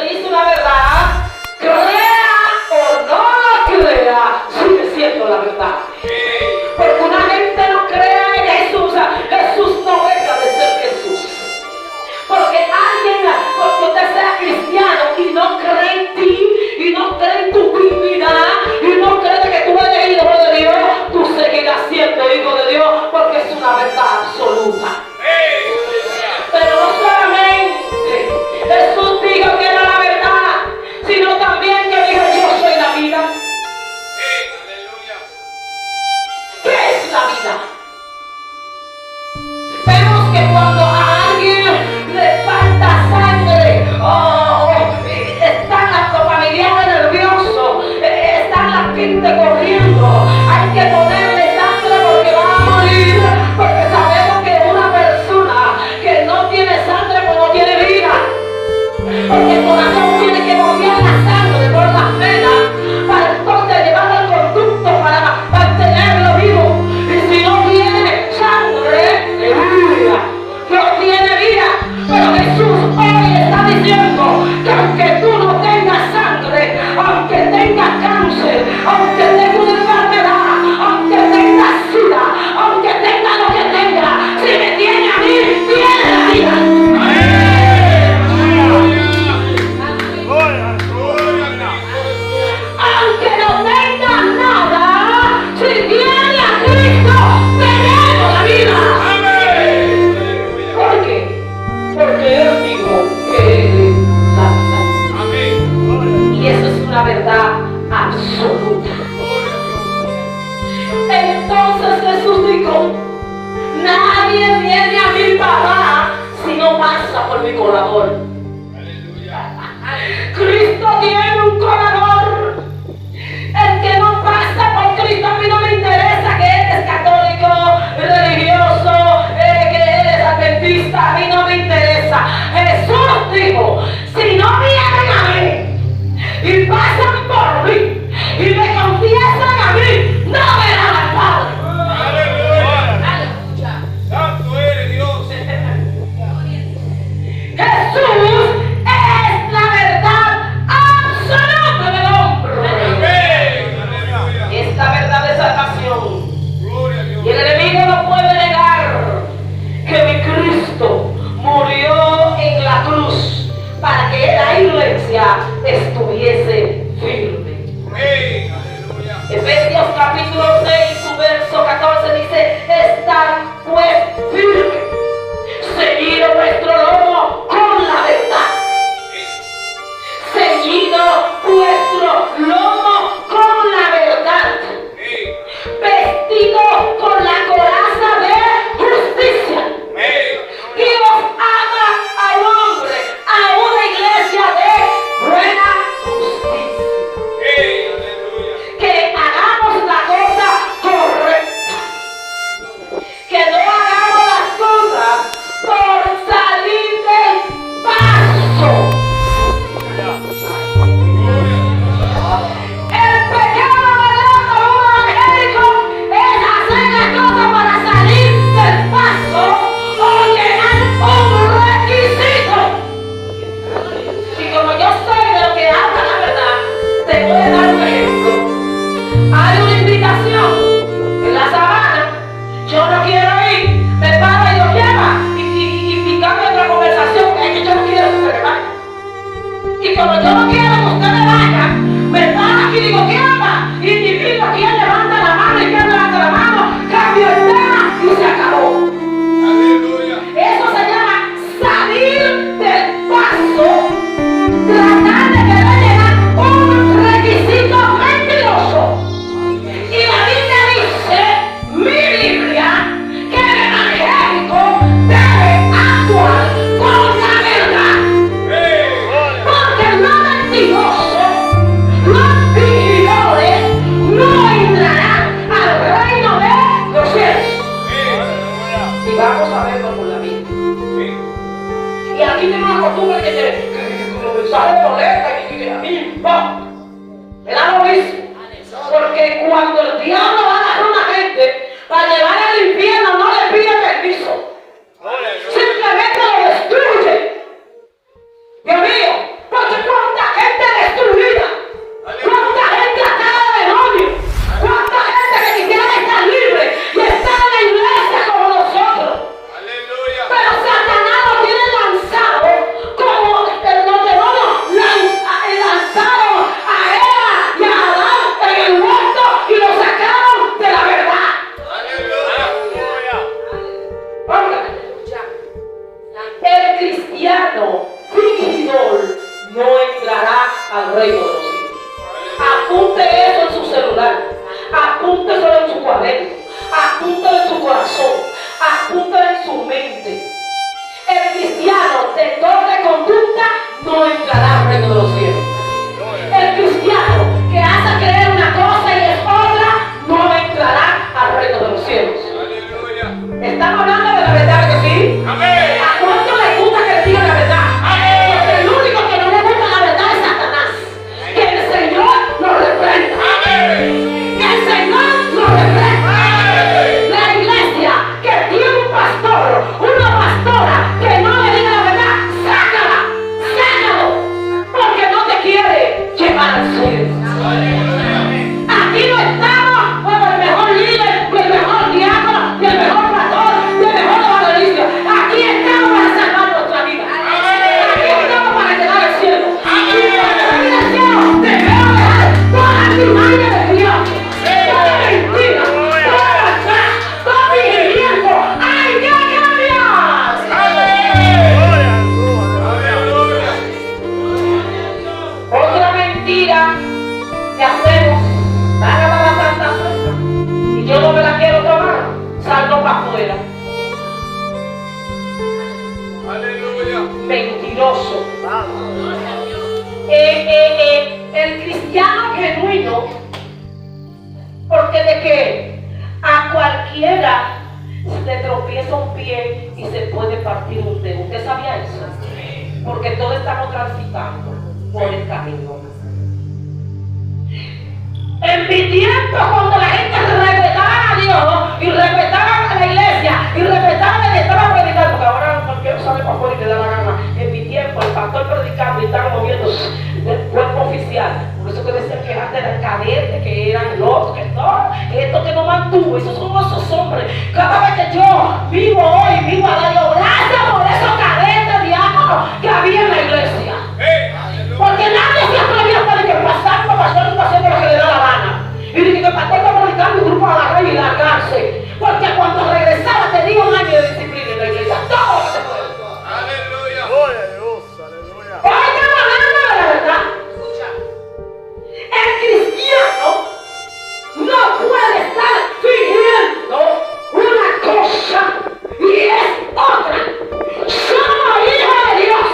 se dice una verdad, crea o no la crea, sigue siendo la verdad. Porque una gente no cree en Jesús, Jesús no deja de ser Jesús. Porque alguien, porque usted sea cristiano y no cree en ti, y no cree en tu divinidad, y no cree que tú eres hijo de Dios, tú seguirás siendo hijo de Dios, porque es una verdad absoluta. Pero no solamente Jesús dijo que era la verdad, sino también que dijo: yo soy la vida. ¿Qué es la vida? Vemos que cuando a alguien le falta sangre, están los familiares nerviosos, están la gente corriendo, hay que ponerle sangre porque va a morir, porque sabemos que una persona que no tiene sangre pues no tiene vida, porque el corazón tiene que bombear la sangre por las venas para entonces llevarlo al conducto para mantenerlo vivo, y si no tiene sangre, no tiene vida. Pero Jesús hoy está diciendo que aunque tú no tengas sangre, aunque tengas cáncer, aunque tengas una enfermedad, aunque tengas sida, aunque tengas lo que tengas, si me tiene a mí, tiene la vida. Aunque no tengas nada, si tiene a Cristo, tenemos la vida. ¿Por qué? Porque Él dijo que Él es la vida. Y eso es una verdad absoluta. Entonces Jesús dijo: nadie viene a mi papá si no pasa por mi colador. Cristo tiene un colador. El que no pasa por Cristo, a mí no me interesa que eres católico, religioso, que eres adventista, a mí no me interesa. Jesús dijo: si no vienen a mí y pasan por mí y me confiesan a mí, no verán al Padre. Santo eres Dios. Jesús es la verdad absoluta del hombre. Es la verdad de salvación. Y el enemigo no puede negar que mi Cristo murió en la cruz para que la iglesia estuviese firme. Efesios capítulo 6, su verso 14 dice: estad pues firme, ceñido vuestro lomo con la verdad. Ceñido vuestro lomo con la verdad. Vestido con la coraza de justicia. Dios ama al hombre, a una iglesia de buena justicia. Que hagamos la cosa correcta. Que no hagamos las cosas por salir del paso. El pecado, ¿verdad? Como un evangélico es hacer las cosas para salir del paso o llenar un requisito. Y como yo soy de lo que habla la verdad, te voy a dar un ejemplo. Hay una invitación en la sabana, yo no quiero ir, me para y lo lleva y cambia otra conversación, es que yo no quiero que usted vaya. Y como yo no quiero que usted me vaya, me para aquí y digo: ¿quién va? Y divido a quién levanta la mano y quién levanta la mano, cambio el tema y se acabó. Eso se llama salir del paso, tratar de querer llenar un requisito mentiroso. Y la Biblia dice, mi Biblia, que el evangélico debe actuar con la verdad. Porque lo mentiroso, los vividores, no entrarán al reino de los cielos. Y vamos a verlo por la Biblia. Y aquí tengo una costumbre que sale boleta y que a mí, me da lo mismo. Porque cuando el diablo va a agarrar a una gente para llevar al infierno, no le pide permiso. Simplemente lo destruye. Dios mío, porque al reino de los cielos. Apunte eso en su celular, apúnteselo en su cuaderno, apúntelo en su corazón, apúntelo en su mente. El cristiano de doble conducta no entrará al reino de los cielos. El cristiano que hace creer una cosa y es otra no entrará al reino de los cielos. Estamos hablando de la verdad, que sí. Amén. ¿A cuánto le gusta que le digan la verdad? Porque el único que no le gusta la verdad es Satanás. Que el Señor nos reprenda. Que el Señor nos reprenda. La iglesia que tiene un pastor, una pastora que no le diga la verdad, sácalo, porque no te quiere llevar al cielo. Aquí no estamos con el mejor líder, ni el mejor diácono, ni el mejor pastor, ni el mejor evangelista. Aquí estamos para salvar nuestra vida. Aquí estamos para llegar al cielo. Y cuando venga al cielo, debemos dejar toda la artimaña del diablo, toda mentira, toda maldad, todo fingimiento. ¡Hay que cambiar! Otra mentira que hacemos, van a la Santa Cena y yo no me la quiero tomar, salgo para afuera. Mentiroso. El cristiano genuino, porque de que a cualquiera le tropieza un pie y se puede partir un dedo. ¿Usted sabía eso? Porque todos estamos transitando por el camino. En mi tiempo, cuando la gente respetaba a Dios y respetaba a la iglesia y respetaba a que estaba predicando, porque ahora cualquiera sale para afuera y le da la gana. En mi tiempo, el pastor predicando y estaba moviéndose del cuerpo oficial. Por eso que decían que eran de la cadete, que eran los que no, esto que no mantuvo, esos son esos hombres. Cada vez que yo vivo hoy, vivo a la Dios, gracias por esos cadetes diáconos que había en la iglesia. Porque nadie se atrevía a estar que pasando, pasando, haciendo lo que le da la gana. Y dije que el pastor está predicando un grupo a la rey y la cárcel. Porque cuando regresaba tenía un año de disciplina en la iglesia. Todo lo que se puede. Aleluya. Gloria a Dios, aleluya. Hoy estamos hablando de la verdad. El cristiano no puede estar fingiendo una cosa y es otra. Somos hijos de Dios.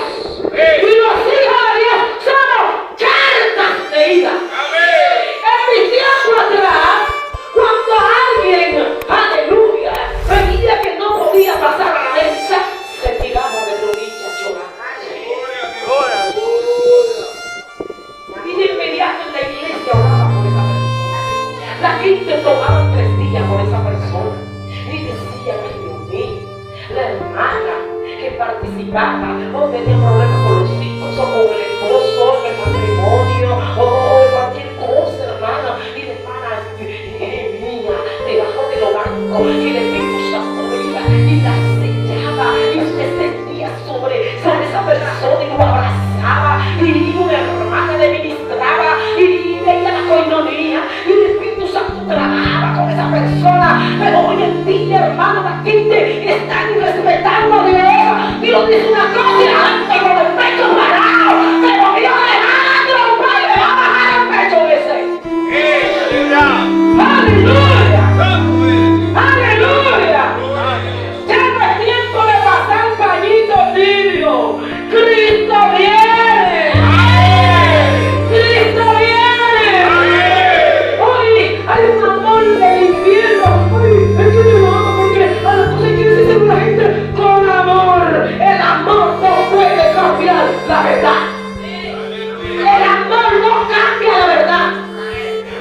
Y los hijos de Dios somos cartas leídas. En mi tiempo atrás, cuando alguien, aleluya, veía que no podía pasar a la mesa, se tiraba de rodillas llorando. Gloria a Dios. Y de inmediato en la iglesia oraba por esa persona. La gente tomaba 3 días por esa persona. Y decían, ay Dios mío, la hermana que participaba, o tenía problemas con los hijos, o con el esposo, el matrimonio, o cualquier cosa, hermano. Y la hermana mía, debajo de los bancos, y el Espíritu Santo iba y la sellaba, y usted sentía sobre esa persona y lo abrazaba, y una hermana le ministraba, y veía la coinonía, y el Espíritu Santo trabajaba con esa persona. Pero hoy en día, hermano, la gente está irrespetando a Dios. Dios dice una cosa y la gente con el pecho parado, pero Dios le va a trompar y le va a bajar el pecho ese. ¡Aleluya! ¡Aleluya! Ya no es tiempo de pasar pañitos tibios. ¡Cristo viene! ¡Cristo viene! Hoy hay un amor del infierno. Ay, es que yo lo amo porque entonces quiere decir la gente con amor. El amor no puede cambiar la verdad. El amor no cambia la verdad.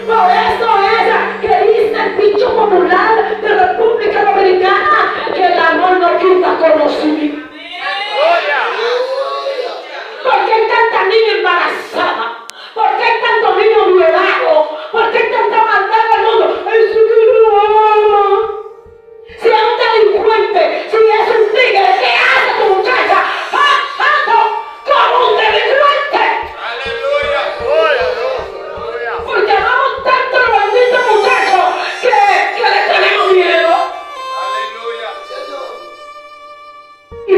Por eso es que dice el dicho popular de República Dominicana que el amor no quita conocimiento. ¿Por qué hay tanta niña embarazada? ¿Por qué hay tantos niños violados? ¿Por qué hay tanta maldad en el mundo? Eso que no ama. Si es un delincuente, si es un tigre, ¿qué hace tu muchacha? ¡Ando como un delincuente! Porque amamos tanto a los benditos muchachos que le tenemos miedo. Y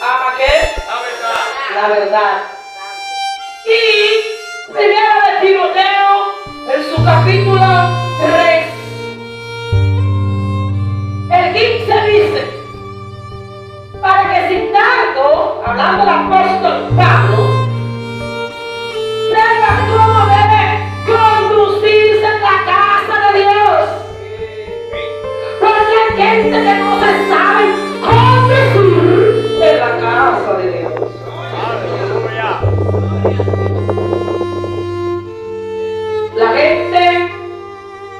ama ¿qué? La verdad. Y primera de Timoteo, en su capítulo 3, el 15 dice, para que sin tanto, hablando del apóstol Pablo, sepa cómo debe conducirse en la casa de Dios. Porque hay gente que no se sabe conducir en la casa de Dios. Aleluya. La gente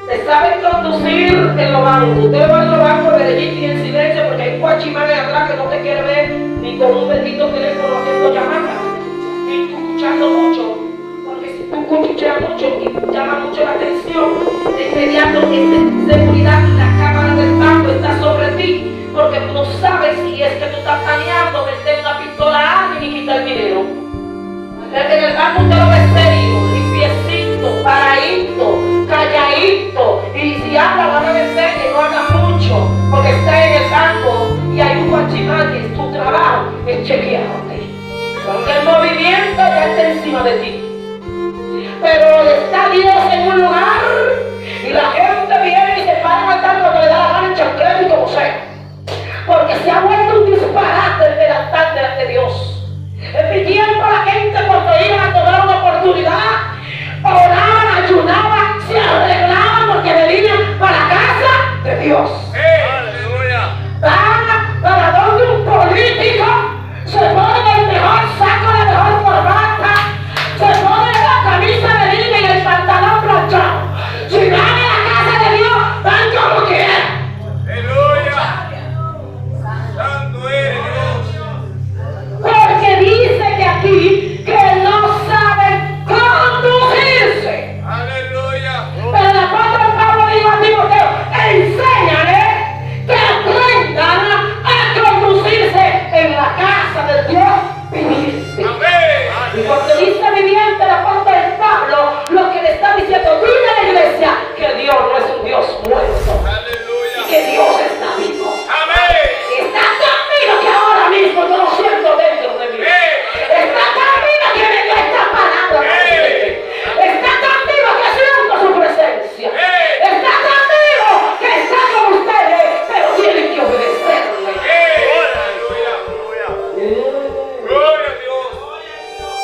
se sabe conducir en los bancos. Usted va en los bancos de allí y en silencio porque hay un guachimán atrás que no te quiere ver ni con un bendito teléfono haciendo llamadas. Ni tú escuchando mucho. Porque si tú escuchas mucho y llama mucho la atención, de inmediato esa seguridad y la cámara del banco está sobre ti. Porque tú no sabes si es que tú estás planeando meter una pistola a alguien y quitar el dinero. En el banco usted lo ve serio, limpiecito, paradito, calladito. Y si habla, van a vencer que no haga mucho. Porque está en el banco y hay un guachimán que su trabajo es chequearte. Porque el movimiento ya está encima de ti. Pero está Dios en un lugar y la gente viene y se para a matar cuando le da la gana en chancleta y como sea. Porque se ha vuelto un disparate el delante de Dios. En mi tiempo la gente cuando iban a tomar una oportunidad, oraban, ayunaban, se arreglaban porque venían para la casa de Dios. Aleluya. Van para donde un político se pone el mejor saco, la mejor corbata, se pone la camisa de línea y el pantalón planchado. Si van a la casa de Dios, van como quieran. Aleluya. Santo eres Dios. Porque dice que aquí que no saben conducirse. Aleluya. Pero el apóstol Pablo dijo a Timoteo, enséñale que aprendan a conducirse en la casa del Dios viviente. Amén. Y cuando dice viviente el apóstol Pablo, lo que le está diciendo, dile a la iglesia que Dios no es un Dios muerto, y Aleluya. que Dios está vivo. Amén. Está conmigo que ahora mismo yo lo siento dentro de mí. Está conmigo que me dio esta palabra. Está conmigo que siento su presencia. Está conmigo que está con ustedes, pero tienen que obedecerle. Aleluya. Gloria a Dios.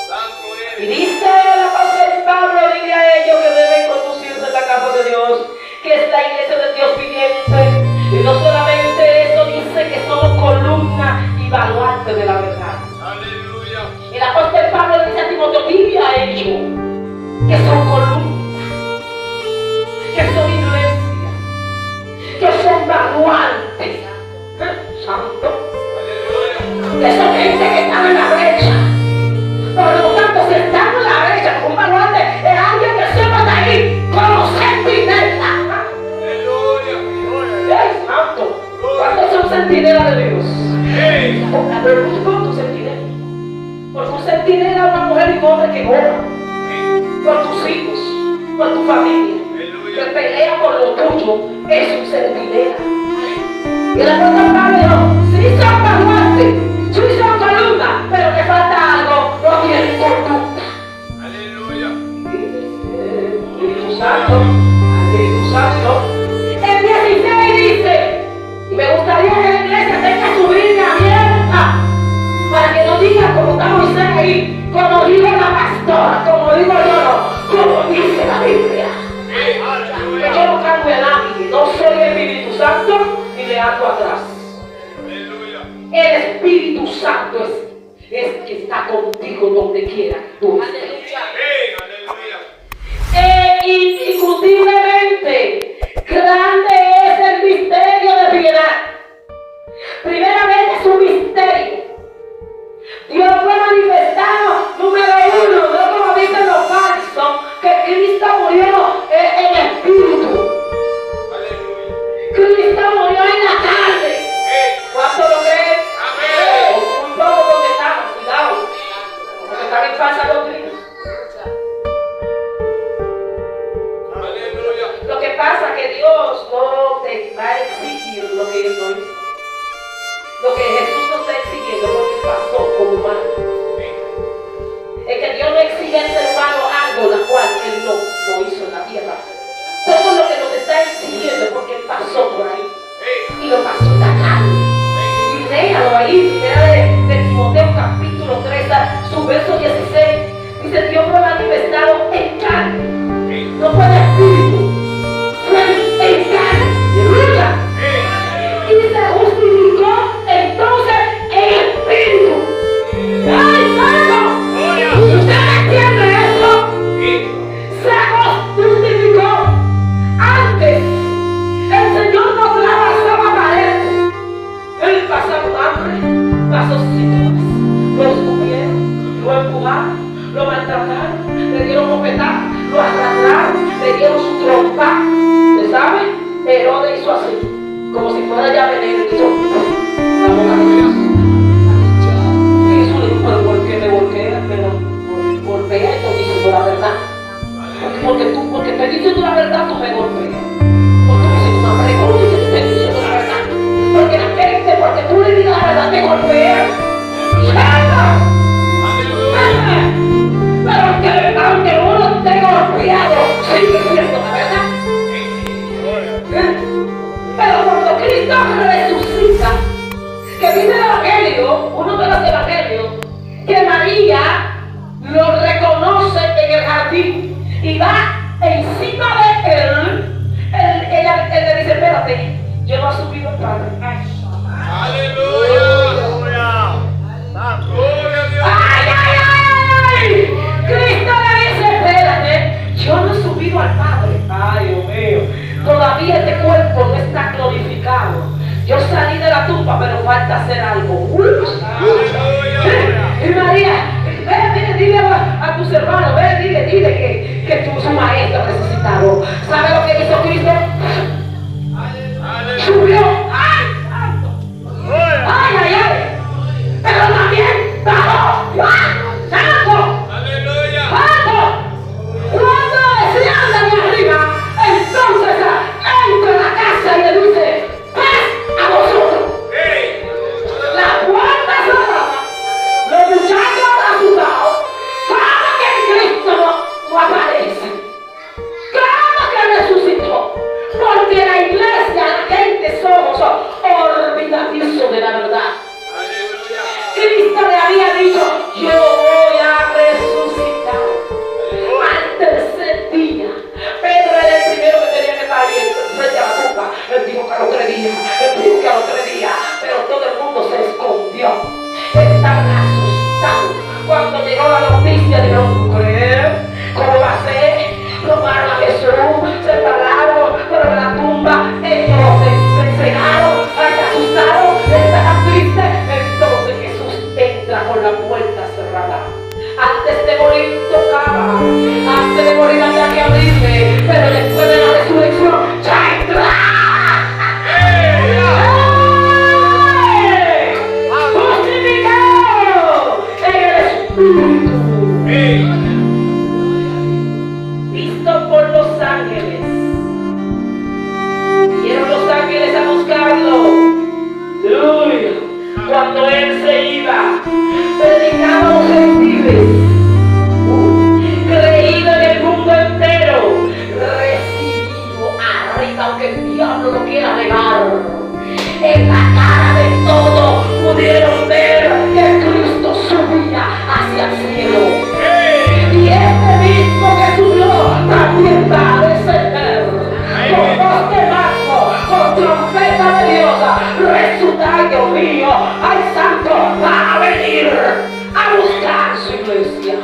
Santo Y eres. dice el apóstol Pablo, dile a ellos que deben conducirse en la casa de Dios, que es la iglesia del Dios viviente. Y no solamente eso, dice que somos columna y baluarte de la verdad. Aleluya. Y el apóstol Pablo le dice a Timoteo, dile a ellos que son columnas, que son iglesia, que son baluartes. Santo. Aleluya. Que son gente que están en la brecha. Por lo tanto, si están en la brecha, un baluarte es alguien que siempre está ahí como centinela. Aleluya. ¡Ay, santo! ¿Cuántos son centinelas de Dios? Pero ¿cuántos son centinelas? Porque un centinela es una mujer y un hombre que ora por tus hijos, por tu familia, que pelea por lo tuyo, es un centinela. Y el apóstol Pablo dijo, sí son baluartes, sí son columnas, pero que falta algo, no tienen conducta. Aleluya. Espíritu Santo, Espíritu Santo. El 16 dice, y me gustaría que la iglesia tenga su Biblia abierta, para que no diga como está Moisés ahí, como dijo la pastora, como digo yo, no, como dice la Biblia. Que yo no cambio a nadie, no soy el Espíritu Santo ni le ando atrás. Aleluya. El Espíritu Santo es que está contigo donde quiera que tú estés. Aleluya. Indiscutiblemente, grande es el misterio de piedad. Primeramente es un misterio. Dios fue manifestado, número uno, no como dicen los falsos, que Cristo murió en espíritu. Aleluya. Cristo murió en la carne. ¿Cuánto lo creen? Amén. Un poco donde estamos, cuidado, porque están en falsa doctrina. Aleluya. Lo que pasa es que Dios no te va a exigir lo que Él no hizo. Lo que Jesús no está exigiendo, lo pasó en la carne. Y léalo ahí, primera de Timoteo capítulo 3, su verso 16. Dice, Dios fue manifestado en carne, no fue en espíritu, fue en carne. ¡Aleluya! Y se justificó entonces en espíritu. ¡Ay, santo! ¿Usted entiende eso? Se justificó antes. El Señor no trabajaba para él. Él pasó hambre, pasó situaciones. Lo escupieron, lo empujaron, lo maltrataron, le dieron bofetadas, lo arrastraron, le dieron su trompa. ¿Se sabe? Herodes hizo así, como si fuera ya veneno, hizo la boca de Dios. Y Jesús le dijo, pero ¿por qué me golpea? Pero golpea, estoy diciendo la verdad. Porque te diciendo la verdad, tú me golpeas. Porque me hiciste una pregunta y yo te estoy diciendo la verdad. Porque la gente, porque tú le digas la verdad, te golpea. Pero aunque uno esté golpeado, sigue siendo la verdad. Pero cuando Cristo resucita, que dice el Evangelio, uno de los evangelios, que María lo reconoce en el jardín y va encima de él, ella le dice, espérate, yo no he subido al Padre. Aleluya. Gloria a Dios. ¡Ay! Cristo le dice, espérate, yo no he subido al Padre. Ay, Dios mío. Todavía este cuerpo no está glorificado. Yo salí de la tumba, pero falta hacer algo. Y María, ve, dile a tus hermanos, ve, dile que tu maestro resucitado. ¿Sabe lo que hizo Cristo? Subió. ¡Ay, santo! ¡Ay, ay, ay! Pero también bajó. ¡Santo! Aleluya. ¡Santo! Cuando desciende de arriba, entonces entra a la casa y le dice, paz a vosotros. La puerta cerrada, los muchachos asustados. ¿Cómo que Cristo no aparece? ¿Cómo que resucitó? Porque la iglesia, la gente somos olvidadizos de la verdad. Cristo le había dicho, yo voy a resucitar al tercer día. Pedro era el primero que tenía que estar ahí frente a la tumba. Él dijo que a los 3 días, él dijo que a los 3 días, pero todo el mundo se escondió. Estaban asustados. Cuando llegó la noticia, dijeron, ¿crees? ¿Cómo va a ser? Tomaron a Jesús, se pararon por la tumba, ellos se encerraron, se asustaron, estaban tristes. Entonces Jesús entra con la puerta cerrada. Antes de morir tocaba, antes de morir había que abrirle, pero después de la resurrección ya entra. ¡Justificado en el Espíritu! Visto por los ángeles. Vinieron los ángeles a buscarlo. ¡Aleluya! Cuando él se iba, predicaba a los gentiles, creído en el mundo entero, recibido arriba, aunque el diablo lo quiera negar. En la cara de todos pudieron ver que Cristo subía hacia el cielo. Y este mismo que subió también va a descender con voz de mando, con trompeta de Dios, resucitar, Dios mío, al santo va a venir a buscar su iglesia.